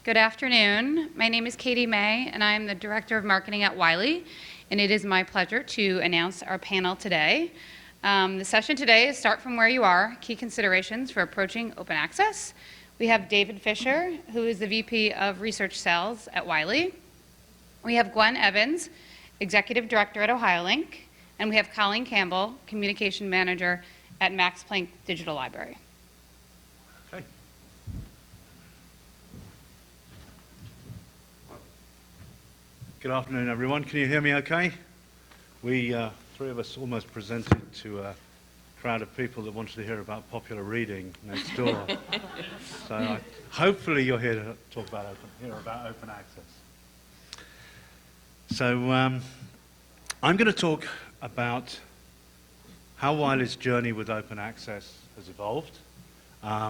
Good afternoon. My name is Katie May, and I'm the Director of Marketing at Wiley, and it is my pleasure to announce our panel today. The session today is Start From Where You Are, Key Considerations for Approaching Open Access. We have David Fisher, who is the VP of Research Sales at Wiley. We have Gwen Evans, Executive Director at Ohiolink, and we have Colin Campbell, Communication Manager at Max Planck Digital Library. Okay. Good afternoon, everyone. Can you hear me okay? We, three of us, almost presented to a crowd of people that wanted to hear about popular reading next door. So hopefully you're here to talk about open access. So I'm going to talk about how Wiley's journey with open access has evolved,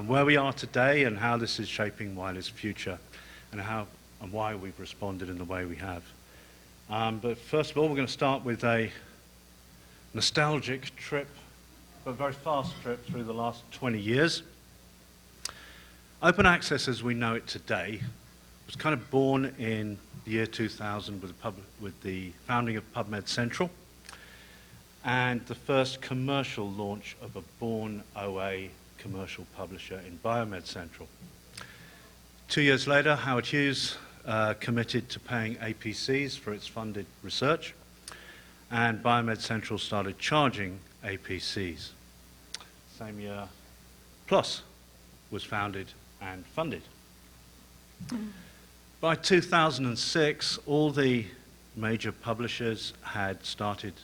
where we are today and how this is shaping Wiley's future, and why we've responded in the way we have. But first of all, we're going to start with a nostalgic trip, but a very fast trip through the last 20 years. Open access as we know it today was kind of born in the year 2000 with the founding of PubMed Central and the first commercial launch of a born OA commercial publisher in Biomed Central. 2 years later, Howard Hughes committed to paying APCs for its funded research, and Biomed Central started charging APCs. Same year, PLOS was founded and funded. By 2006, all the major publishers had started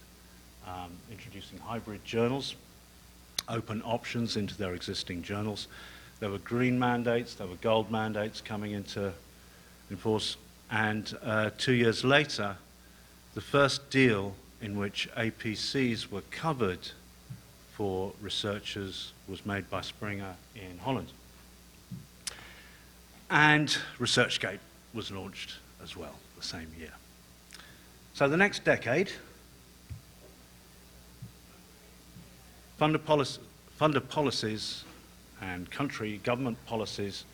introducing hybrid journals, open options into their existing journals. There were green mandates, there were gold mandates coming into force, and 2 years later, the first deal in which APCs were covered for researchers was made by Springer in Holland. And ResearchGate was launched as well the same year. So the next decade, funder policies and country government policies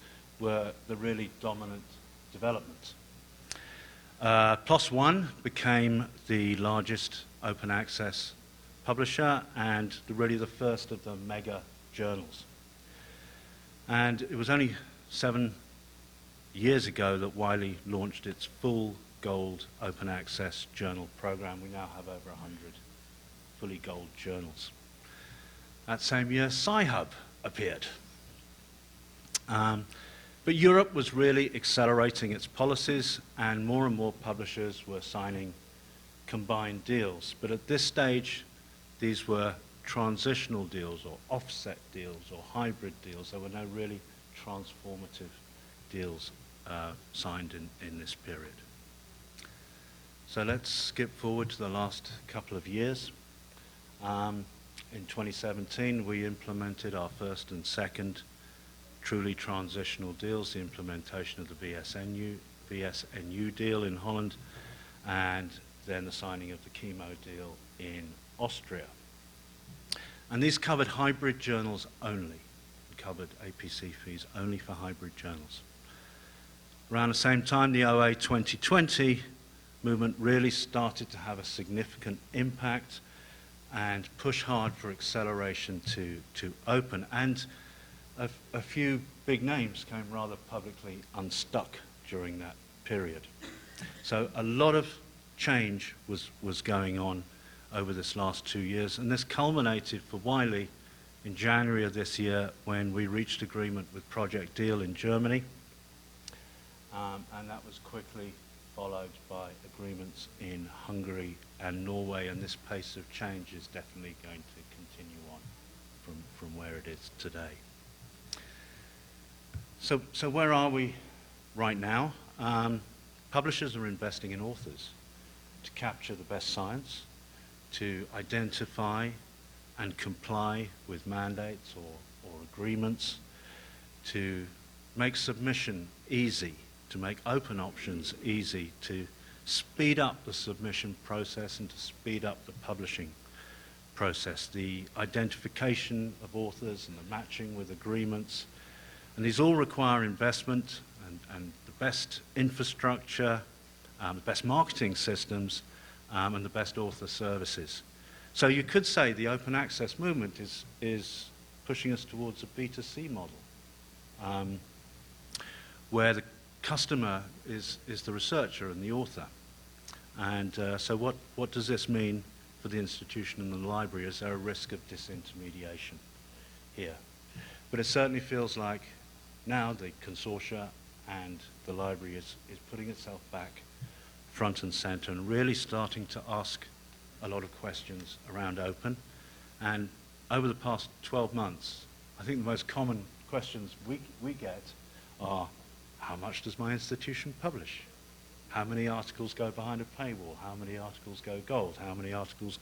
were the really dominant developments. PLOS One became the largest open access publisher and really the first of the mega journals. And it was only 7 years ago that Wiley launched its full gold open access journal program. We now have over 100 fully gold journals. That same year, Sci-Hub appeared. But Europe was really accelerating its policies, and more publishers were signing combined deals. But at this stage, these were transitional deals or offset deals or hybrid deals. There were no really transformative deals signed in this period. So let's skip forward to the last couple of years. In 2017, we implemented our first and second truly transitional deals, the implementation of the VSNU deal in Holland, and then the signing of the chemo deal in Austria. And these covered hybrid journals only, covered APC fees only for hybrid journals. Around the same time, the OA 2020 movement really started to have a significant impact and push hard for acceleration to open. And a few big names came rather publicly unstuck during that period. So a lot of change was going on over this last 2 years, and this culminated for Wiley in January of this year when we reached agreement with ProjectDeal in Germany, and that was quickly followed by agreements in Hungary and Norway, and this pace of change is definitely going to continue on from where it is today. So where are we right now? Publishers are investing in authors to capture the best science, to identify and comply with mandates or agreements, to make submission easy, to make open options easy, to speed up the submission process and to speed up the publishing process, the identification of authors and the matching with agreements. And these all require investment, and the best infrastructure, the best marketing systems, and the best author services. So you could say the open access movement is pushing us towards a B2C model, where the customer is the researcher and the author. And so what does this mean for the institution and the library? Is there a risk of disintermediation here? But it certainly feels like now the consortia and the library is putting itself back front and center and really starting to ask a lot of questions around open. And over the past 12 months, I think the most common questions we get are, how much does my institution publish? How many articles go behind a paywall? How many articles go gold? How many articles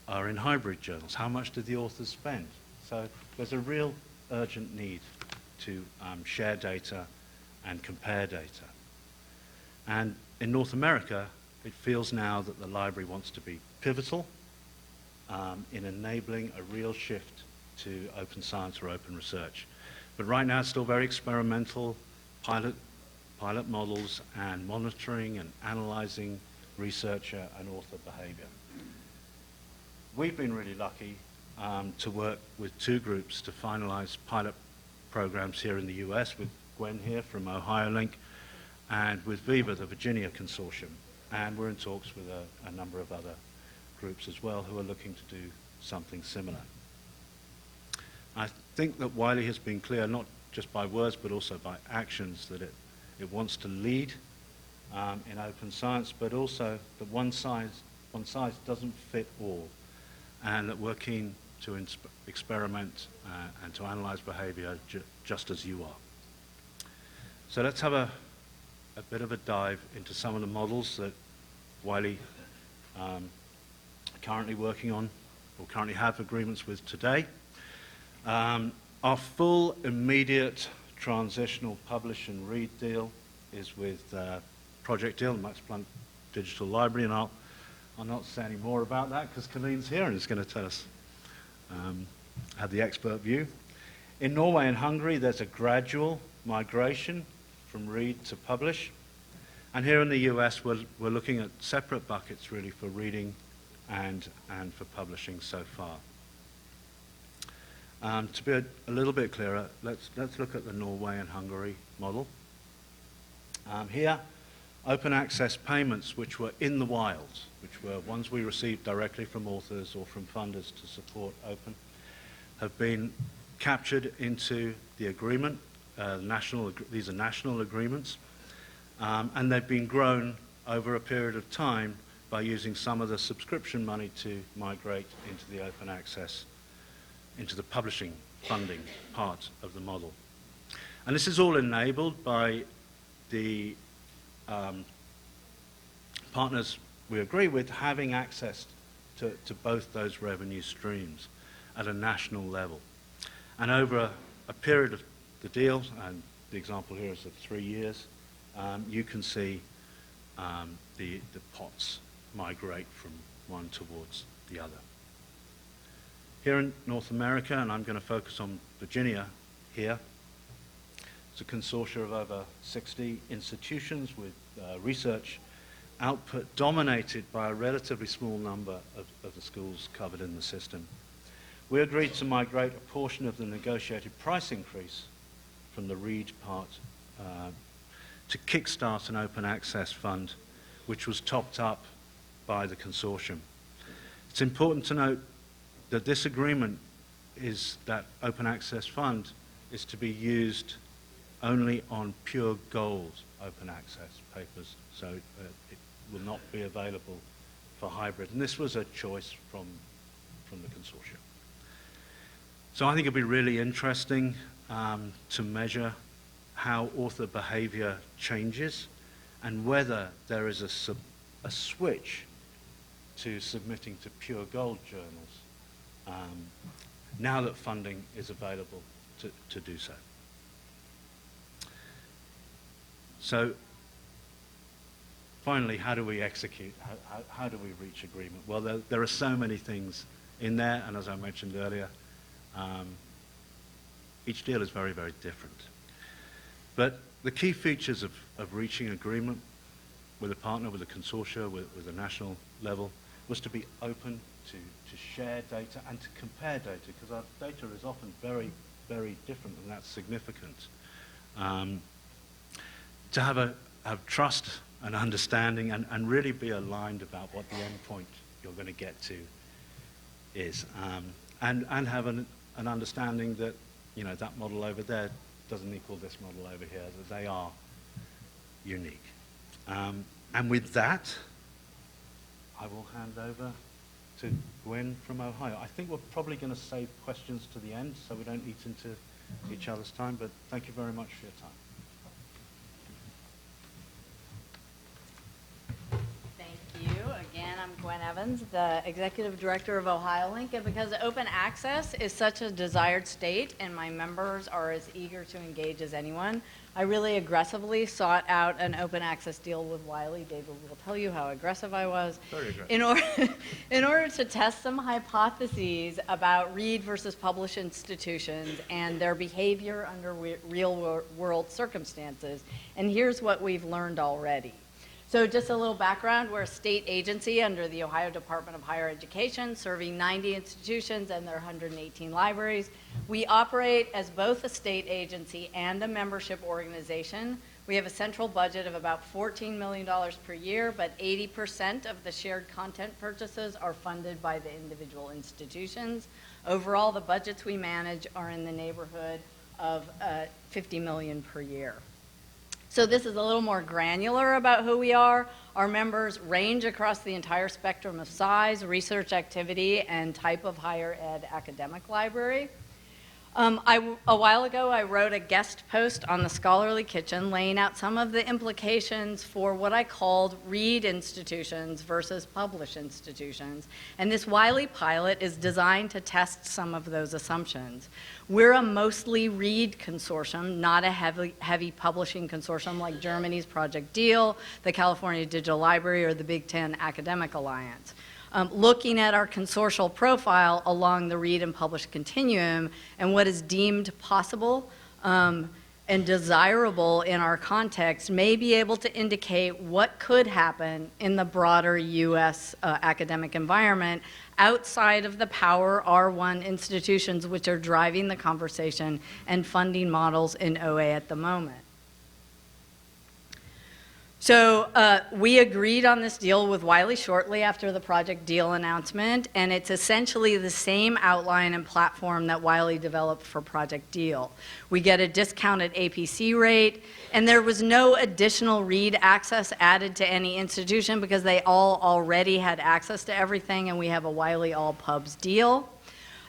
are in hybrid journals? How much do the authors spend? So there's a real urgent need to share data and compare data. And in North America, it feels now that the library wants to be pivotal in enabling a real shift to open science or open research. But right now it's still very experimental, pilot models and monitoring and analyzing researcher and author behavior. We've been really lucky to work with two groups to finalize pilot programs here in the US, with Gwen here from Ohiolink and with Viva, the Virginia Consortium. And we're in talks with a number of other groups as well who are looking to do something similar. I think that Wiley has been clear, not just by words but also by actions, that it wants to lead in open science, but also that one size doesn't fit all, and that we're keen to experiment and to analyze behavior just as you are. So let's have a bit of a dive into some of the models that Wiley are currently working on, or currently have agreements with today. Our full, immediate, transitional publish and read deal is with ProjectDeal, the Max Planck Digital Library, and I'll not say any more about that because Colin's here and is going to tell us, have the expert view. In Norway and Hungary, there's a gradual migration from read to publish. And here in the US, we're looking at separate buckets really for reading and for publishing so far. To be a little bit clearer, let's look at the Norway and Hungary model. Here, open access payments, which were in the wild, which were ones we received directly from authors or from funders to support open, have been captured into the agreement. These are national agreements, and they've been grown over a period of time by using some of the subscription money to migrate into the open access, into the publishing funding part of the model. And this is all enabled by the partners we agree with having access to both those revenue streams at a national level. And over a period of the deal, and the example here is of 3 years, you can see the pots migrate from one towards the other. Here in North America, and I'm going to focus on Virginia here, it's a consortia of over 60 institutions with research output dominated by a relatively small number of the schools covered in the system. We agreed to migrate a portion of the negotiated price increase from the READ part to kickstart an open access fund, which was topped up by the consortium. It's important to note that this agreement is that open access fund is to be used only on pure gold open access papers, so it will not be available for hybrid. And this was a choice from the consortium. So I think it'll be really interesting to measure how author behavior changes and whether there is a switch to submitting to pure gold journals now that funding is available to do so. So finally, how do we execute? How do we reach agreement? Well, there are so many things in there, and as I mentioned earlier, each deal is very, very different. But the key features of reaching agreement with a partner, with a consortia, with a national level, was to be open, to share data and to compare data, because our data is often very, very different, and that's significant. To have trust and understanding and really be aligned about what the end point you're going to get to is. And have an understanding that, you know, that model over there doesn't equal this model over here, that they are unique. And with that, I will hand over to Gwen from Ohio. I think we're probably going to save questions to the end so we don't eat into each other's time, but thank you very much for your time. Thank you. Again, I'm Gwen Evans, the Executive Director of Ohiolink, and because open access is such a desired state and my members are as eager to engage as anyone, I really aggressively sought out an open access deal with Wiley. David will tell you how aggressive I was. Very aggressive. In order to test some hypotheses about read versus publish institutions and their behavior under real world circumstances. And here's what we've learned already. So just a little background, we're a state agency under the Ohio Department of Higher Education, serving 90 institutions and their 118 libraries. We operate as both a state agency and a membership organization. We have a central budget of about $14 million per year, but 80% of the shared content purchases are funded by the individual institutions. Overall, the budgets we manage are in the neighborhood of $50 million per year. So this is a little more granular about who we are. Our members range across the entire spectrum of size, research activity, and type of higher ed academic library. A while ago, I wrote a guest post on the Scholarly Kitchen laying out some of the implications for what I called read institutions versus publish institutions. And this Wiley pilot is designed to test some of those assumptions. We're a mostly read consortium, not a heavy publishing consortium like Germany's ProjectDeal, the California Digital Library, or the Big Ten Academic Alliance. Looking at our consortial profile along the read and publish continuum and what is deemed possible and desirable in our context may be able to indicate what could happen in the broader U.S. Academic environment outside of the power R1 institutions which are driving the conversation and funding models in OA at the moment. So we agreed on this deal with Wiley shortly after the ProjectDeal announcement, and it's essentially the same outline and platform that Wiley developed for ProjectDeal. We get a discounted APC rate, and there was no additional read access added to any institution because they all already had access to everything, and we have a Wiley all pubs deal.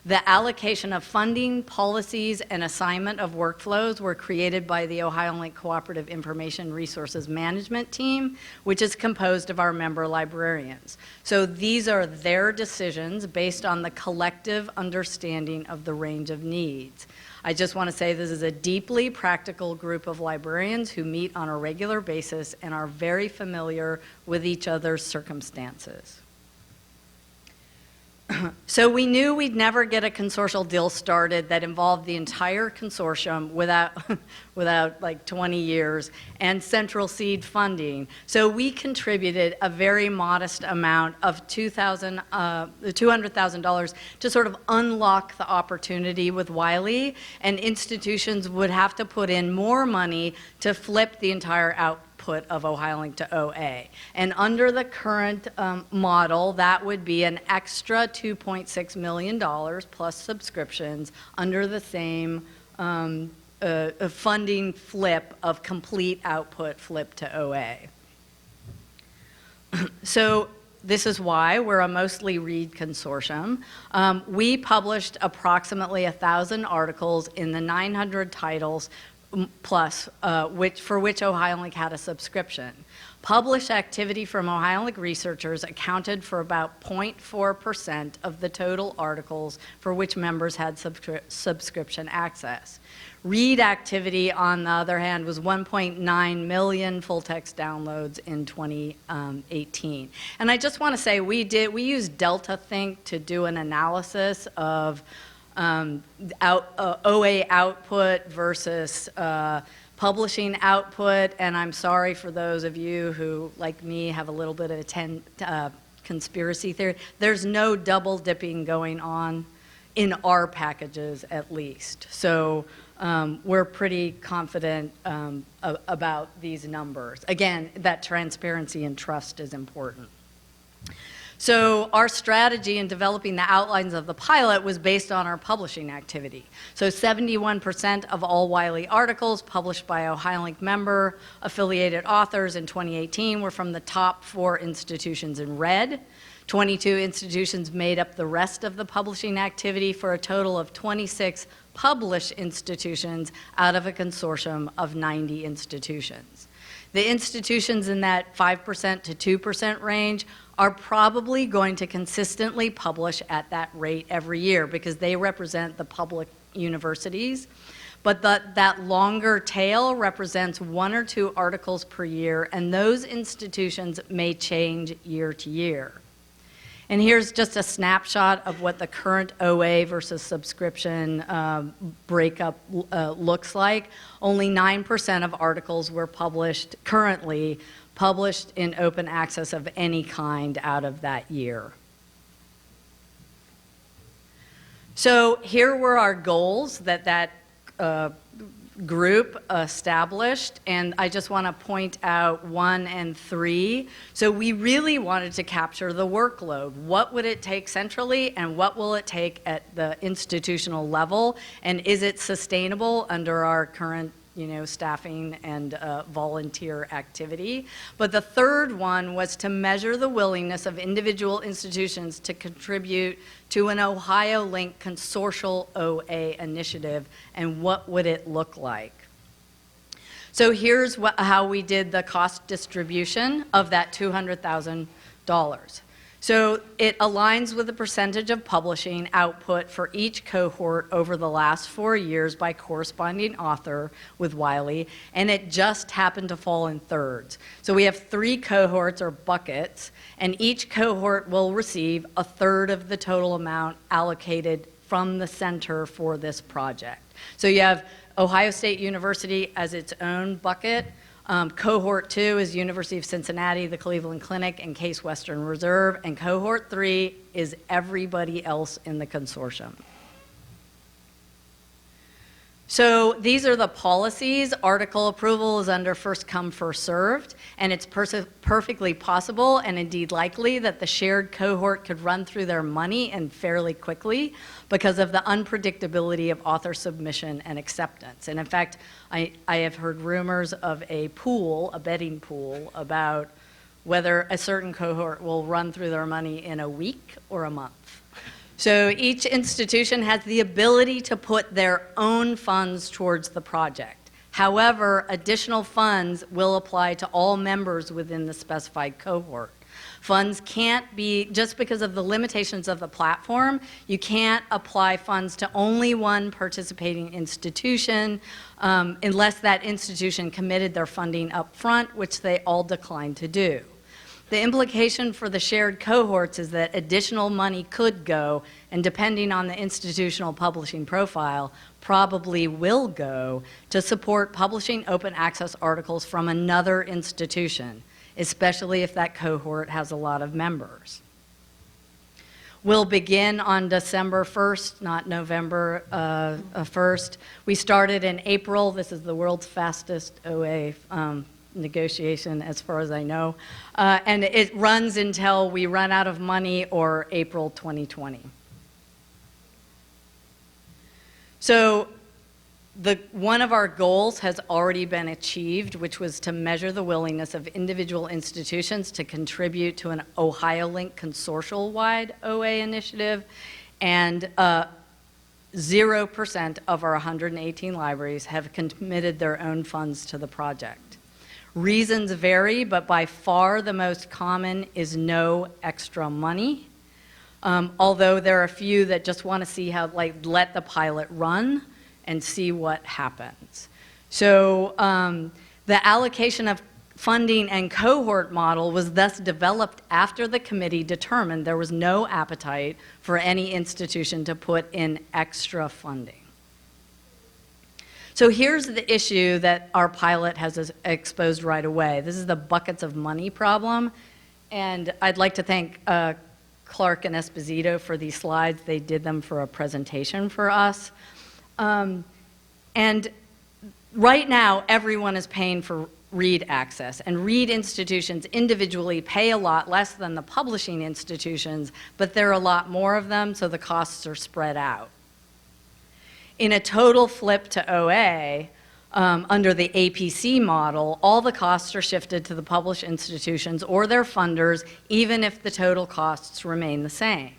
The allocation of funding, policies, and assignment of workflows were created by the Ohiolink Cooperative Information Resources Management Team, which is composed of our member librarians. So these are their decisions based on the collective understanding of the range of needs. I just want to say this is a deeply practical group of librarians who meet on a regular basis and are very familiar with each other's circumstances. So we knew we'd never get a consortial deal started that involved the entire consortium without like 20 years and central seed funding. So we contributed a very modest amount of $200,000 to sort of unlock the opportunity with Wiley, and institutions would have to put in more money to flip the entire output of Ohiolink to OA. And under the current model, that would be an extra $2.6 million plus subscriptions under the same funding flip of complete output flip to OA. So this is why we're a mostly read consortium. We published approximately 1,000 articles in the 900 titles plus, for which Ohiolink had a subscription. Published activity from Ohiolink researchers accounted for about 0.4% of the total articles for which members had subscription access. Read activity, on the other hand, was 1.9 million full-text downloads in 2018. And I just want to say we used Delta Think to do an analysis of OA output versus publishing output, and I'm sorry for those of you who, like me, have a little bit of conspiracy theory. There's no double dipping going on in our packages, at least. So we're pretty confident about these numbers. Again, that transparency and trust is important. So our strategy in developing the outlines of the pilot was based on our publishing activity. So 71% of all Wiley articles published by Ohiolink member affiliated authors in 2018 were from the top 4 institutions in red. 22 institutions made up the rest of the publishing activity for a total of 26 published institutions out of a consortium of 90 institutions. The institutions in that 5% to 2% range are probably going to consistently publish at that rate every year because they represent the public universities. But that longer tail represents 1 or 2 articles per year, and those institutions may change year to year. And here's just a snapshot of what the current OA versus subscription breakup looks like. Only 9% of articles were currently published in open access of any kind out of that year. So here were our goals that group established, and I just want to point out 1 and 3. So we really wanted to capture the workload. What would it take centrally, and what will it take at the institutional level, and is it sustainable under our current staffing and volunteer activity? But the third one was to measure the willingness of individual institutions to contribute to an Ohiolink consortial OA initiative, and what would it look like? So here's how we did the cost distribution of that $200,000. So it aligns with the percentage of publishing output for each cohort over the last 4 years by corresponding author with Wiley, and it just happened to fall in thirds. So we have 3 cohorts or buckets, and each cohort will receive a third of the total amount allocated from the center for this project. So you have Ohio State University as its own bucket. Cohort 2 is University of Cincinnati, the Cleveland Clinic, and Case Western Reserve, and cohort 3 is everybody else in the consortium. So these are the policies. Article approval is under first come, first served, and it's perfectly possible and indeed likely that the shared cohort could run through their money and fairly quickly because of the unpredictability of author submission and acceptance. And in fact, I have heard rumors of a betting pool, about whether a certain cohort will run through their money in a week or a month. So each institution has the ability to put their own funds towards the project. However, additional funds will apply to all members within the specified cohort. Funds can't be, just because of the limitations of the platform, you can't apply funds to only one participating institution unless that institution committed their funding up front, which they all declined to do. The implication for the shared cohorts is that additional money could go, and depending on the institutional publishing profile, probably will go to support publishing open access articles from another institution, especially if that cohort has a lot of members. We'll begin on December 1st, not November 1st. We started in April. This is the world's fastest OA negotiation, as far as I know. And it runs until we run out of money or April 2020. So one of our goals has already been achieved, which was to measure the willingness of individual institutions to contribute to an Ohiolink consortial-wide OA initiative, and 0% of our 118 libraries have committed their own funds to the project. Reasons vary, but by far the most common is no extra money, although there are a few that just want to see how, let the pilot run and see what happens. So the allocation of funding and cohort model was thus developed after the committee determined there was no appetite for any institution to put in extra funding. So here's the issue that our pilot has exposed right away. This is the buckets of money problem. And I'd like to thank Clark and Esposito for these slides. They did them for a presentation for us. And right now, everyone is paying for read access. And read institutions individually pay a lot less than the publishing institutions, but there are a lot more of them, so the costs are spread out. In a total flip to OA, under the APC model, all the costs are shifted to the published institutions or their funders, even if the total costs remain the same.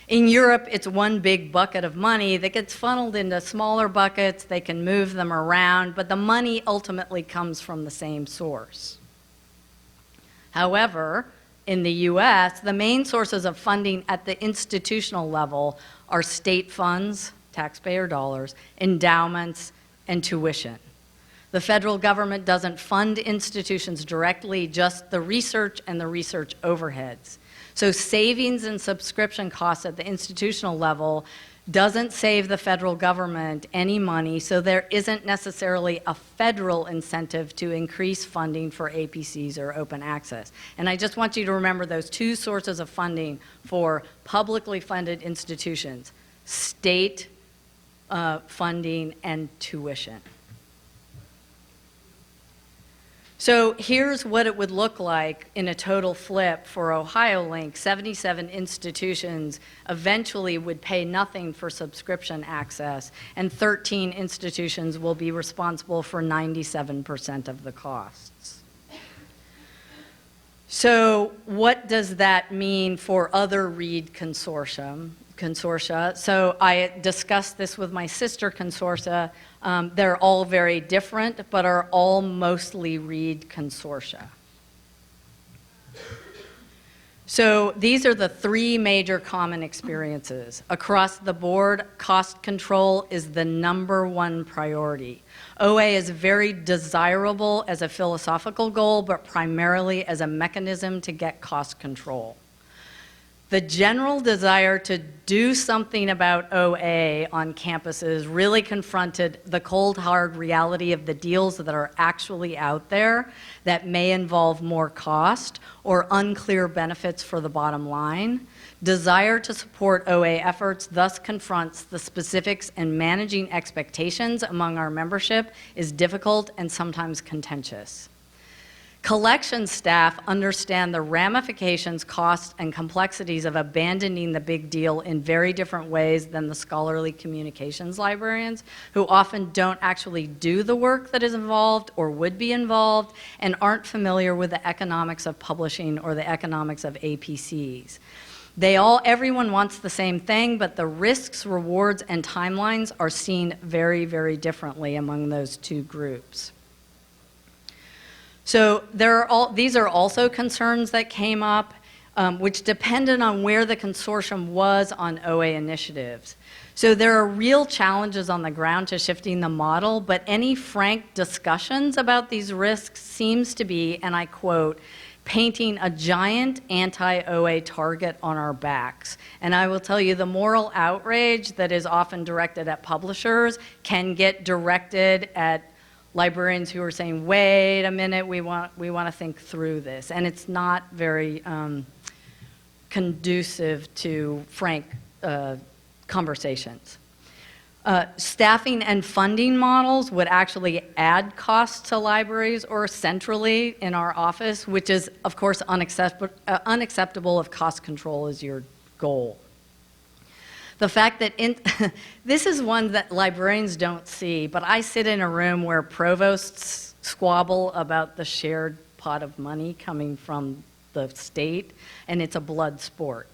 In Europe, it's one big bucket of money that gets funneled into smaller buckets. They can move them around, but the money ultimately comes from the same source. However, in the US, the main sources of funding at the institutional level are state funds, taxpayer dollars, endowments, and tuition. The federal government doesn't fund institutions directly, just the research and the research overheads. So savings and subscription costs at the institutional level doesn't save the federal government any money, so there isn't necessarily a federal incentive to increase funding for APCs or open access. And I just want you to remember those two sources of funding for publicly funded institutions: state funding and tuition. So here's what it would look like in a total flip for Ohiolink. 77 institutions eventually would pay nothing for subscription access, and 13 institutions will be responsible for 97% of the costs. So what does that mean for other READ consortia? So I discussed this with my sister consortia. They're all very different, but are all mostly READ consortia. So these are the three major common experiences. Across the board, cost control is the #1 priority. OA is very desirable as a philosophical goal, but primarily as a mechanism to get cost control. The general desire to do something about OA on campuses really confronted the cold, hard reality of the deals that are actually out there that may involve more cost or unclear benefits for the bottom line. Desire to support OA efforts thus confronts the specifics, and managing expectations among our membership is difficult and sometimes contentious. Collection staff understand the ramifications, costs, and complexities of abandoning the big deal in very different ways than the scholarly communications librarians, who often don't actually do the work that is involved or would be involved and aren't familiar with the economics of publishing or the economics of APCs. Everyone wants the same thing, but the risks, rewards, and timelines are seen very, very differently among those two groups. So these are also concerns that came up, which depended on where the consortium was on OA initiatives. So there are real challenges on the ground to shifting the model, but any frank discussions about these risks seems to be, and I quote, painting a giant anti-OA target on our backs. And I will tell you, the moral outrage that is often directed at publishers can get directed at librarians who are saying, wait a minute, we want to think through this. And it's not very conducive to frank conversations. Staffing and funding models would actually add costs to libraries or centrally in our office, which is, of course, unacceptable if cost control is your goal. The fact that this is one that librarians don't see, but I sit in a room where provosts squabble about the shared pot of money coming from the state, and it's a blood sport.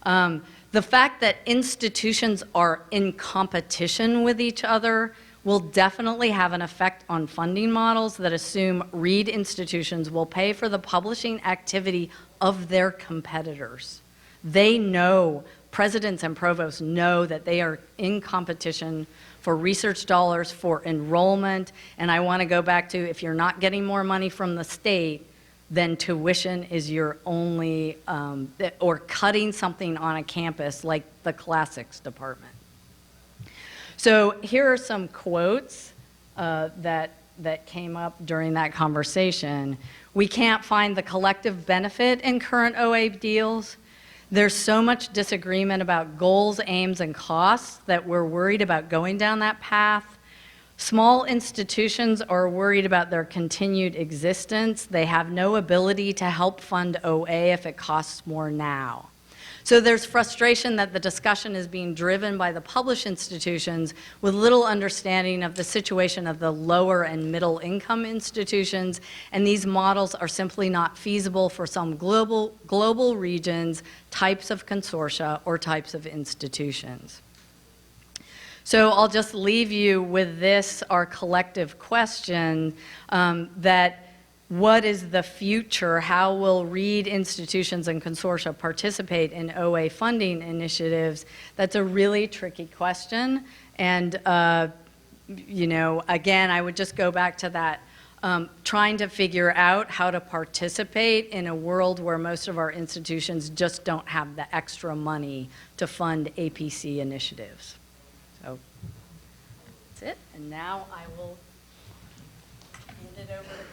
The fact that institutions are in competition with each other will definitely have an effect on funding models that assume READ institutions will pay for the publishing activity of their competitors. They know, presidents and provosts know that they are in competition for research dollars, for enrollment, and I want to go back to, if you're not getting more money from the state, then tuition is your only, or cutting something on a campus like the classics department. So here are some quotes that came up during that conversation. We can't find the collective benefit in current OA deals. There's so much disagreement about goals, aims, and costs that we're worried about going down that path. Small institutions are worried about their continued existence. They have no ability to help fund OA if it costs more now. So there's frustration that the discussion is being driven by the published institutions with little understanding of the situation of the lower and middle income institutions, and these models are simply not feasible for some global regions, types of consortia, or types of institutions. So I'll just leave you with this, our collective question, that what is the future? How will READ institutions and consortia participate in OA funding initiatives? That's a really tricky question. And, you know, again, I would just go back to that, trying to figure out how to participate in a world where most of our institutions just don't have the extra money to fund APC initiatives. So that's it. And now I will hand it over to Colin.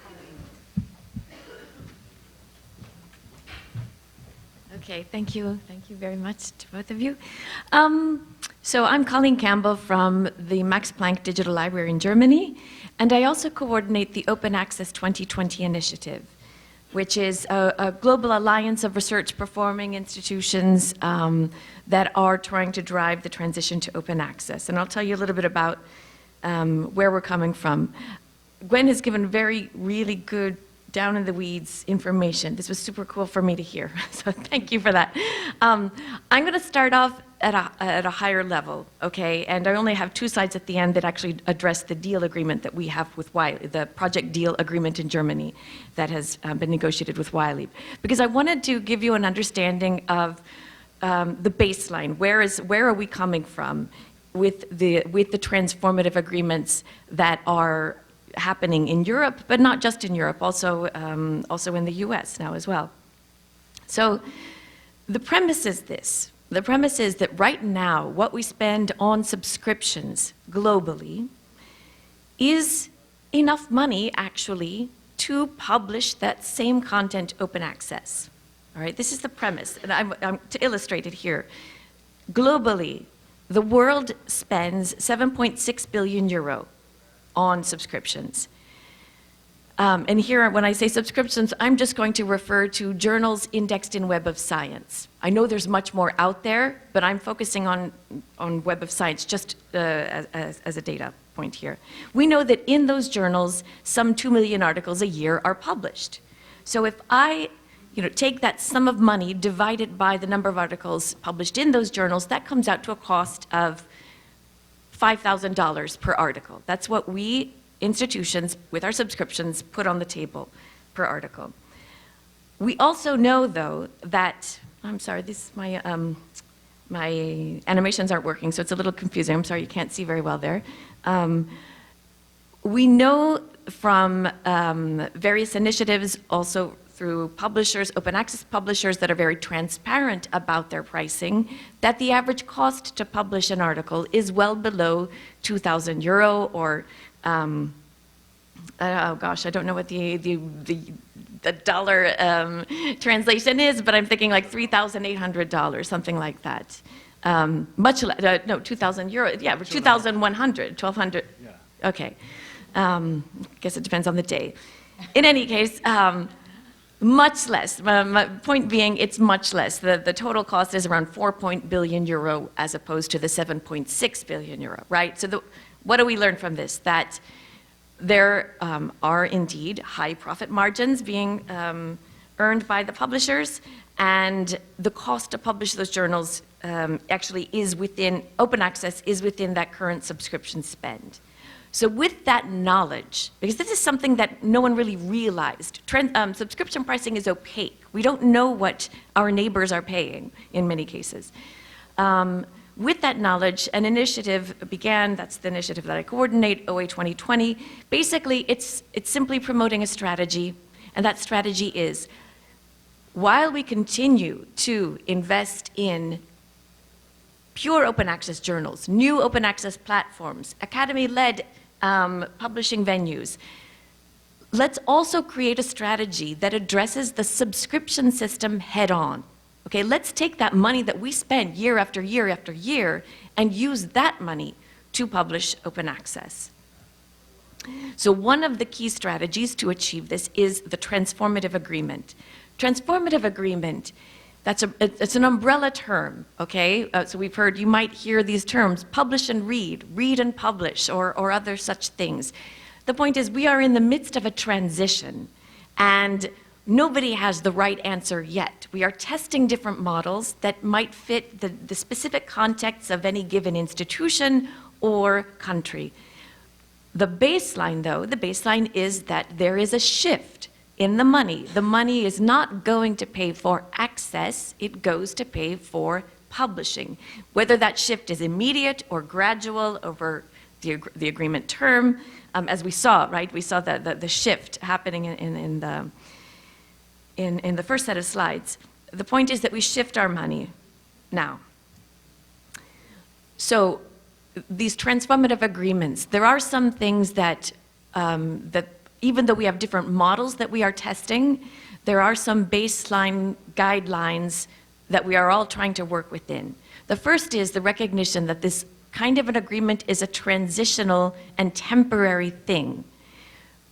Okay, thank you. Thank you very much to both of you. So I'm Colin Campbell from the Max Planck Digital Library in Germany, and I also coordinate the Open Access 2020 initiative, which is a global alliance of research performing institutions that are trying to drive the transition to open access. And I'll tell you a little bit about where we're coming from. Gwen has given really good down in the weeds information. This was super cool for me to hear, so thank you for that. I'm going to start off at a higher level, okay? And I only have 2 slides at the end that actually address the deal agreement that we have with Wiley, the ProjectDeal agreement in Germany that has been negotiated with Wiley. Because I wanted to give you an understanding of the baseline. Where are we coming from with the transformative agreements that are happening in Europe, but not just in Europe, also in the US now as well. So the premise is this. The premise is that right now, what we spend on subscriptions globally is enough money, actually, to publish that same content open access. All right, this is the premise, and I'm to illustrate it here. Globally, the world spends 7.6 billion euro on subscriptions. And here, when I say subscriptions, I'm just going to refer to journals indexed in Web of Science. I know there's much more out there, but I'm focusing on Web of Science just as a data point here. We know that in those journals, some 2 million articles a year are published. So if I take that sum of money, divide it by the number of articles published in those journals, that comes out to a cost of $5,000 per article. That's what we, institutions, with our subscriptions, put on the table per article. We also know, though, that, I'm sorry, my animations aren't working, so it's a little confusing. I'm sorry, you can't see very well there. We know from various initiatives, also through publishers, open access publishers that are very transparent about their pricing, that the average cost to publish an article is well below 2,000 euro or, oh gosh, I don't know what the dollar translation is, but I'm thinking like $3,800, something like that. Much less, no, 2,000 euro, yeah, 2,100, 1,200. Yeah. Okay. I guess it depends on the day. In any case, much less. My point being, it's much less. The total cost is around 4 billion euro as opposed to the 7.6 billion euro, right? So what do we learn from this? That there are indeed high profit margins being earned by the publishers, and the cost to publish those journals actually is within, open access is within that current subscription spend. So with that knowledge, because this is something that no one really realized, subscription pricing is opaque. We don't know what our neighbors are paying in many cases. With that knowledge, an initiative began, that's the initiative that I coordinate, OA 2020. Basically, it's simply promoting a strategy, and that strategy is, while we continue to invest in pure open access journals, new open access platforms, academy-led publishing venues. Let's also create a strategy that addresses the subscription system head-on. Okay, let's take that money that we spend year after year after year and use that money to publish open access. So one of the key strategies to achieve this is the Transformative Agreement. Transformative Agreement, it's an umbrella term, okay? So we've heard, you might hear these terms, publish and read and publish, or other such things. The point is, we are in the midst of a transition, and nobody has the right answer yet. We are testing different models that might fit the specific context of any given institution or country. The baseline, though, the baseline is that there is a shift in the money. The money is not going to pay for access, it goes to pay for publishing. Whether that shift is immediate or gradual over the agreement term, as we saw, right? We saw the shift happening in the first set of slides. The point is that we shift our money now. So these transformative agreements, there are some things that even though we have different models that we are testing, there are some baseline guidelines that we are all trying to work within. The first is the recognition that this kind of an agreement is a transitional and temporary thing.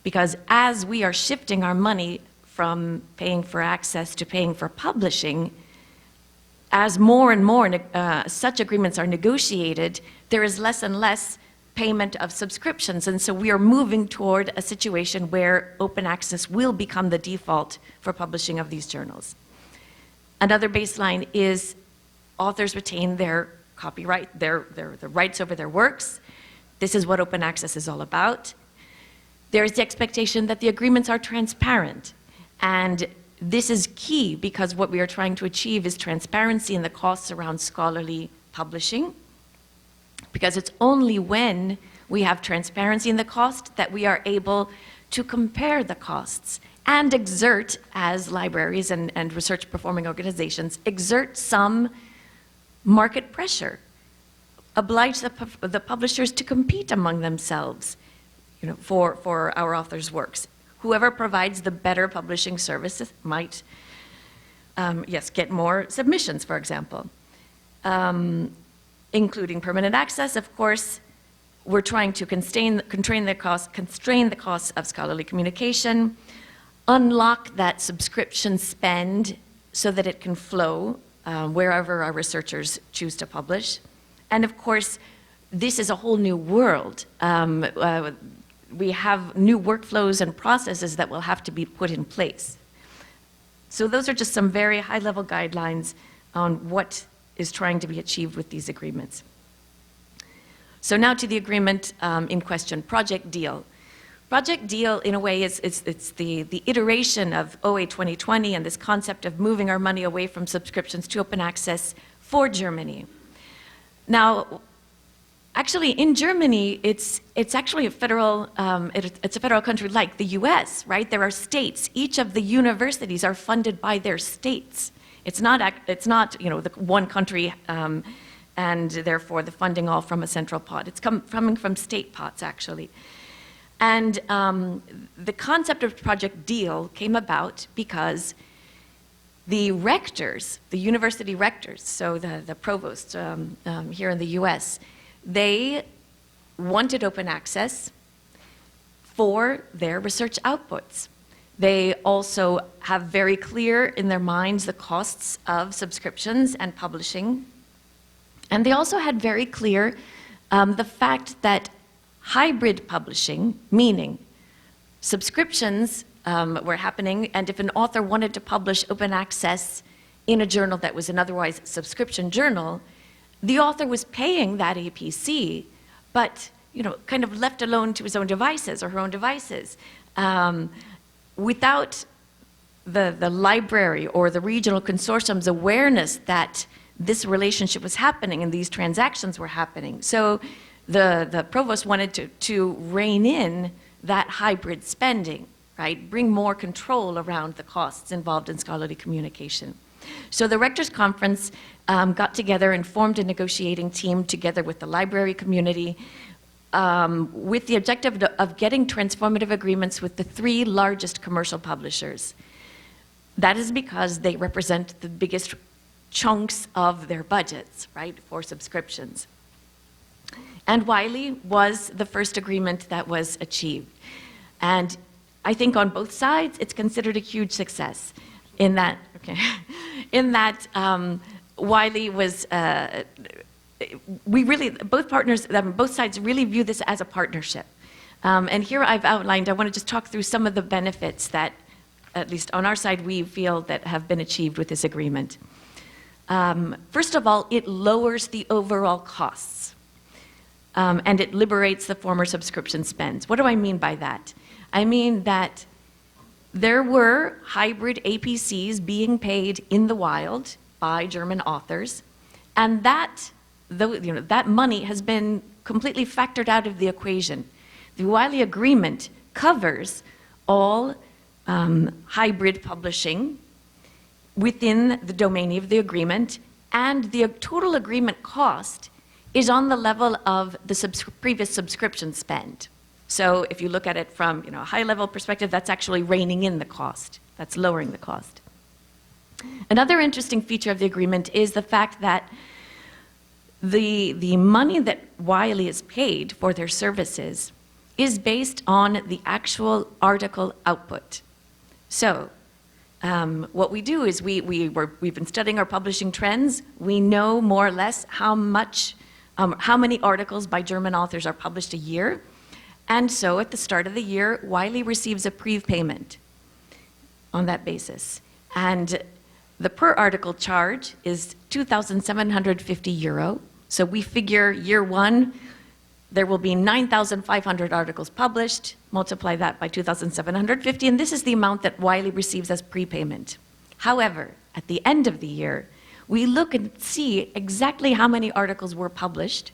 Because as we are shifting our money from paying for access to paying for publishing, as more and more such agreements are negotiated, there is less and less payment of subscriptions. And so we are moving toward a situation where open access will become the default for publishing of these journals. Another baseline is authors retain their copyright, the rights over their works. This is what open access is all about. There is the expectation that the agreements are transparent. And this is key because what we are trying to achieve is transparency in the costs around scholarly publishing. Because it's only when we have transparency in the cost that we are able to compare the costs and exert, as libraries and research performing organizations, exert some market pressure, oblige the publishers to compete among themselves, for our authors' works. Whoever provides the better publishing services might, get more submissions, for example. Including permanent access, of course. We're trying to constrain the costs of scholarly communication, unlock that subscription spend so that it can flow wherever our researchers choose to publish. And of course, this is a whole new world. We have new workflows and processes that will have to be put in place. So those are just some very high-level guidelines on what is trying to be achieved with these agreements. So now to the agreement in question, ProjectDeal. ProjectDeal, in a way, it's the iteration of OA 2020 and this concept of moving our money away from subscriptions to open access for Germany. Now, actually, in Germany, it's actually a federal, it's a federal country like the US, right? There are states. Each of the universities are funded by their states. It's not the one country and therefore the funding all from a central pot. It's coming from state pots, actually. And the concept of ProjectDeal came about because the rectors, the university rectors, so the provosts here in the US, they wanted open access for their research outputs. They also have very clear in their minds the costs of subscriptions and publishing. And they also had very clear the fact that hybrid publishing, meaning subscriptions were happening, and if an author wanted to publish open access in a journal that was an otherwise subscription journal, the author was paying that APC, but kind of left alone to his own devices or her own devices. Without the library or the regional consortium's awareness that this relationship was happening and these transactions were happening. So the provost wanted to rein in that hybrid spending, right? Bring more control around the costs involved in scholarly communication. So the Rectors Conference got together and formed a negotiating team together with the library community with the objective of getting transformative agreements with the 3 largest commercial publishers. That is because they represent the biggest chunks of their budgets, right, for subscriptions. And Wiley was the first agreement that was achieved. And I think on both sides, it's considered a huge success in that, Wiley was, both sides really view this as a partnership. And here I've outlined, I want to just talk through some of the benefits that, at least on our side, we feel that have been achieved with this agreement. First of all, it lowers the overall costs, and it liberates the former subscription spends. What do I mean by that? I mean that there were hybrid APCs being paid in the wild by German authors, and that money has been completely factored out of the equation. The Wiley Agreement covers all hybrid publishing within the domain of the agreement, and the total agreement cost is on the level of the previous subscription spend. So if you look at it from a high-level perspective, that's actually reining in the cost. That's lowering the cost. Another interesting feature of the agreement is the fact that the money that Wiley is paid for their services is based on the actual article output. So what we do is we've been studying our publishing trends. We know more or less how many articles by German authors are published a year. And so at the start of the year, Wiley receives a prepayment on that basis. And the per article charge is 2,750 euro. So we figure year 1, there will be 9,500 articles published, multiply that by 2,750, and this is the amount that Wiley receives as prepayment. However, at the end of the year, we look and see exactly how many articles were published,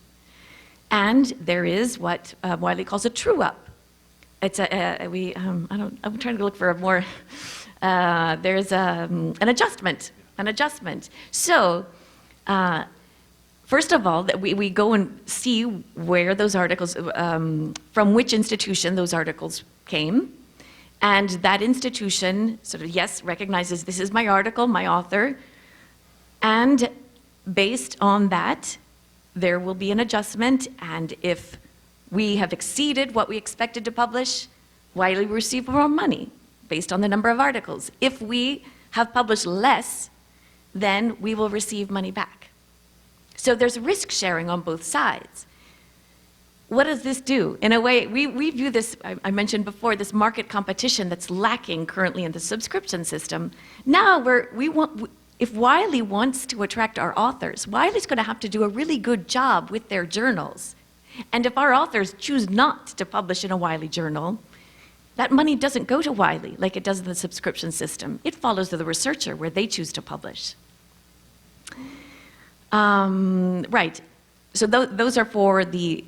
and there is what Wiley calls a true-up. It's I'm trying to look for a more, there's an adjustment. So, first of all, we go and see where those articles, from which institution those articles came, and that institution sort of, yes, recognizes this is my article, my author, and based on that, there will be an adjustment, and if we have exceeded what we expected to publish, Wiley will receive more money based on the number of articles. If we have published less, then we will receive money back. So there's risk sharing on both sides. What does this do? In a way, we view this, I mentioned before, this market competition that's lacking currently in the subscription system. Now if Wiley wants to attract our authors, Wiley's going to have to do a really good job with their journals. And if our authors choose not to publish in a Wiley journal, that money doesn't go to Wiley like it does in the subscription system. It follows to the researcher where they choose to publish. Right. So those are for the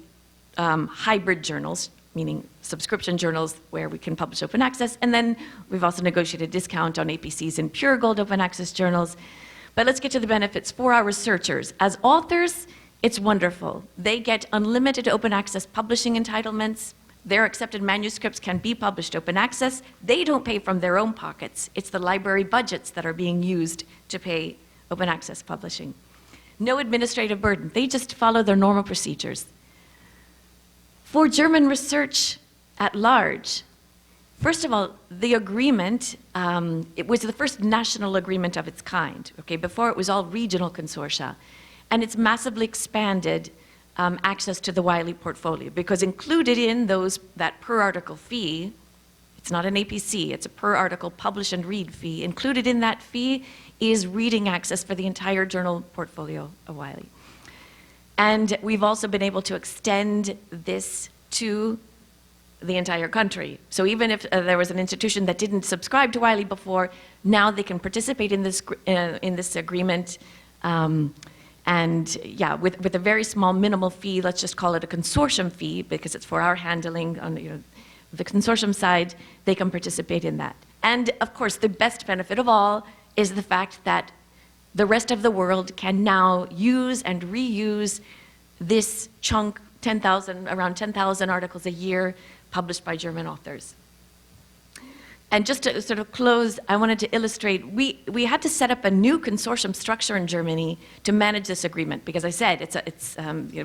hybrid journals, meaning subscription journals where we can publish open access. And then we've also negotiated a discount on APCs in pure gold open access journals. But let's get to the benefits for our researchers. As authors, it's wonderful. They get unlimited open access publishing entitlements. Their accepted manuscripts can be published open access. They don't pay from their own pockets. It's the library budgets that are being used to pay open access publishing. No administrative burden. They just follow their normal procedures. For German research at large, first of all, the agreement, it was the first national agreement of its kind. Okay, before it was all regional consortia. And it's massively expanded access to the Wiley portfolio, because included in that per article fee, it's not an APC, it's a per article publish and read fee. Included in that fee is reading access for the entire journal portfolio of Wiley. And we've also been able to extend this to the entire country. So even if there was an institution that didn't subscribe to Wiley before, now they can participate in this agreement. And yeah, with a very small minimal fee, let's just call it a consortium fee, because it's for our handling on the consortium side, they can participate in that. And of course, the best benefit of all is the fact that the rest of the world can now use and reuse this chunk, around 10,000 articles a year published by German authors. And just to sort of close, I wanted to illustrate, we had to set up a new consortium structure in Germany to manage this agreement, because I said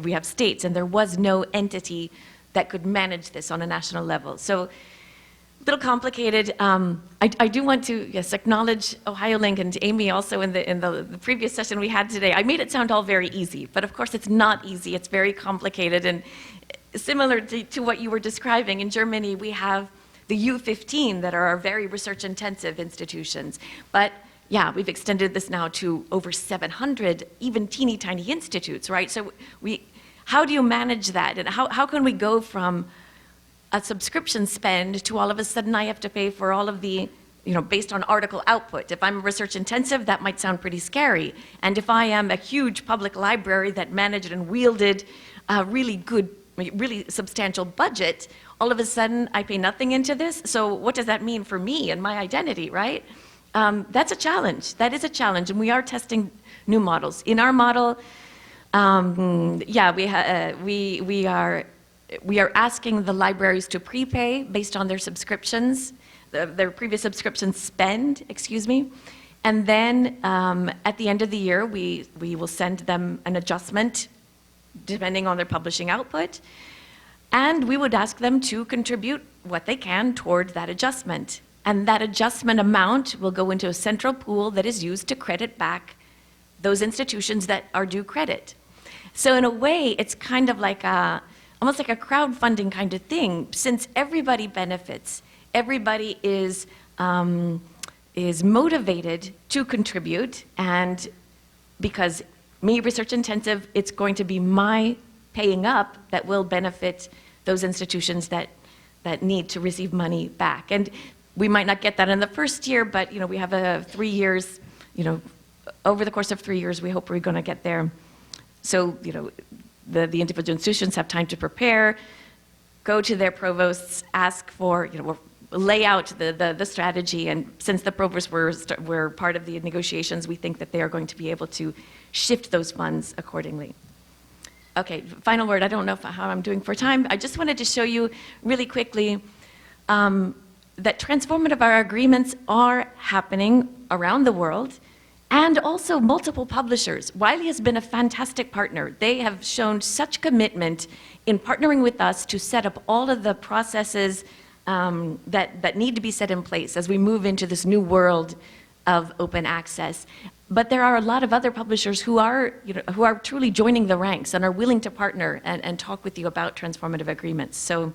we have states, and there was no entity that could manage this on a national level. So a little complicated. I do want to, yes, acknowledge Ohiolink and Amy also in the previous session we had today. I made it sound all very easy, but of course it's not easy. It's very complicated, and similar to what you were describing, in Germany we have the U15 that are our very research-intensive institutions. But yeah, we've extended this now to over 700, even teeny tiny institutes, right? So how do you manage that? And how can we go from a subscription spend to all of a sudden I have to pay for all of the, based on article output? If I'm research-intensive, that might sound pretty scary. And if I am a huge public library that managed and wielded a really substantial budget, all of a sudden I pay nothing into this. So what does that mean for me and my identity, right? That's a challenge. That is a challenge, and we are testing new models. In our model, we are asking the libraries to prepay based on their subscriptions, their previous subscription spend, and then at the end of the year, we will send them an adjustment depending on their publishing output. And we would ask them to contribute what they can toward that adjustment. And that adjustment amount will go into a central pool that is used to credit back those institutions that are due credit. So in a way, it's kind of like almost like a crowdfunding kind of thing. Since everybody benefits, everybody is motivated to contribute, and because me, research intensive, it's going to be my paying up that will benefit those institutions that need to receive money back. And we might not get that in the first year, but we have 3 years, over the course of 3 years, we hope we're going to get there. So, the individual institutions have time to prepare, go to their provosts, ask for, lay out the strategy, and since the provosts were part of the negotiations, we think that they are going to be able to shift those funds accordingly. Okay, final word. I don't know how I'm doing for time. I just wanted to show you really quickly that transformative agreements are happening around the world, and also multiple publishers. Wiley has been a fantastic partner. They have shown such commitment in partnering with us to set up all of the processes that need to be set in place as we move into this new world of open access. But there are a lot of other publishers who are truly joining the ranks and are willing to partner and talk with you about transformative agreements. So,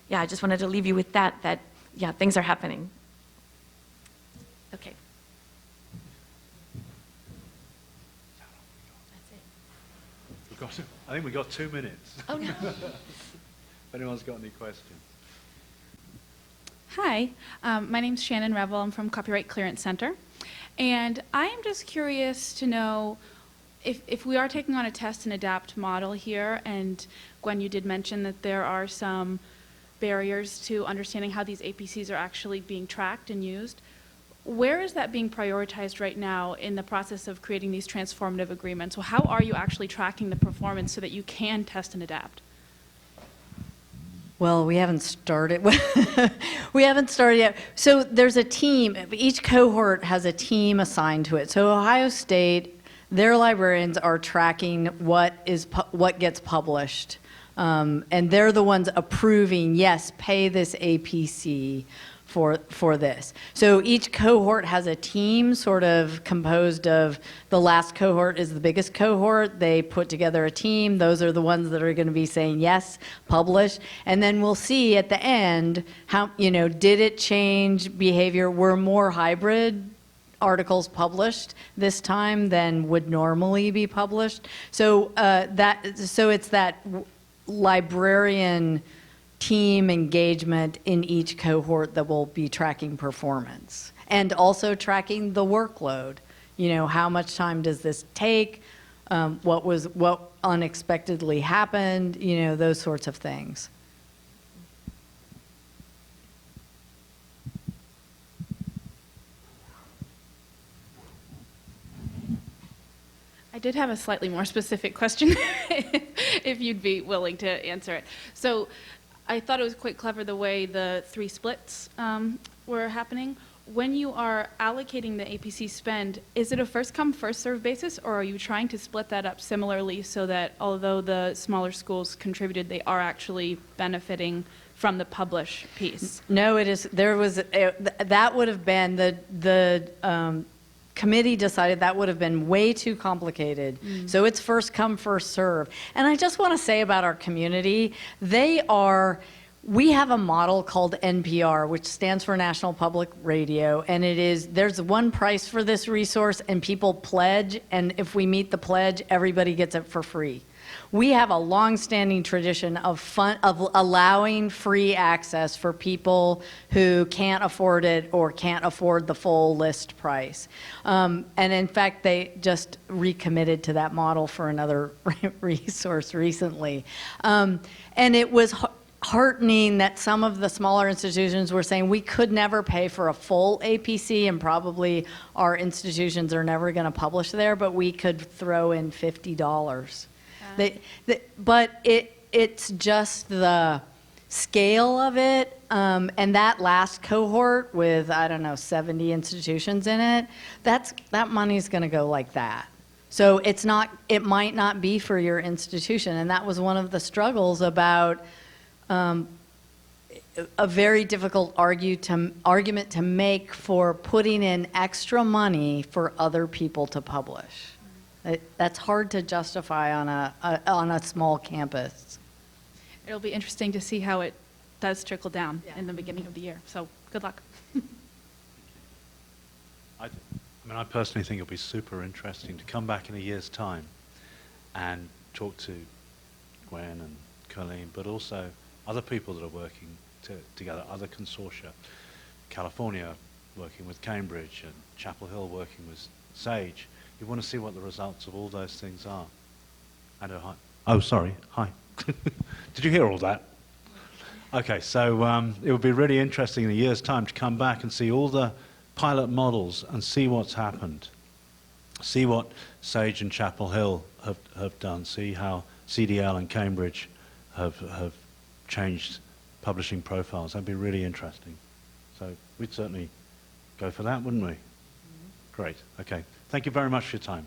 yeah, I just wanted to leave you with that yeah, things are happening. Okay. That's it. I think we got 2 minutes. Oh, no. If anyone's got any questions. Hi, my name's Shannon Revel. I'm from Copyright Clearance Center. And I am just curious to know if we are taking on a test and adapt model here, and Gwen, you did mention that there are some barriers to understanding how these APCs are actually being tracked and used. Where is that being prioritized right now in the process of creating these transformative agreements? Well, how are you actually tracking the performance so that you can test and adapt? Well, we haven't started. We haven't started yet. So there's a team. Each cohort has a team assigned to it. So Ohio State, their librarians are tracking what gets published. And they're the ones approving, yes, pay this APC for this. So each cohort has a team sort of composed of, the last cohort is the biggest cohort. They put together a team. Those are the ones that are going to be saying, yes, publish. And then we'll see at the end how, did it change behavior? Were more hybrid articles published this time than would normally be published? So it's that librarian team engagement in each cohort that will be tracking performance and also tracking the workload. How much time does this take? What unexpectedly happened? Those sorts of things. did have a slightly more specific question, if you'd be willing to answer it. So I thought it was quite clever the way the 3 splits were happening. When you are allocating the APC spend, is it a first come, first served basis, or are you trying to split that up similarly so that although the smaller schools contributed, they are actually benefiting from the publish piece? No, it is, there was, that would have been, the committee decided that would have been way too complicated. So it's first come, first serve. And I just want to say about our community, we have a model called NPR, which stands for National Public Radio, and there's one price for this resource, and people pledge, and if we meet the pledge, everybody gets it for free. We have a long-standing tradition of allowing free access for people who can't afford it or can't afford the full list price. And in fact, they just recommitted to that model for another resource recently. And it was heartening that some of the smaller institutions were saying we could never pay for a full APC, and probably our institutions are never going to publish there, but we could throw in $50. But it's just the scale of it, and that last cohort with, I don't know, 70 institutions in it, that money's going to go like that. So it might not be for your institution, and that was one of the struggles about a very difficult argument to make for putting in extra money for other people to publish. That's hard to justify on a small campus. It'll be interesting to see how it does trickle down in the beginning of the year. So good luck. I personally think it'll be super interesting to come back in a year's time and talk to Gwen and Colleen, but also other people that are working together, other consortia. California working with Cambridge and Chapel Hill working with Sage. You want to see what the results of all those things are. And hi. Oh, sorry. Hi. Did you hear all that? Okay, so it would be really interesting in a year's time to come back and see all the pilot models and see what's happened. See what Sage and Chapel Hill have done. See how CDL and Cambridge have changed publishing profiles. That'd be really interesting. So we'd certainly go for that, wouldn't we? Great. Okay. Thank you very much for your time.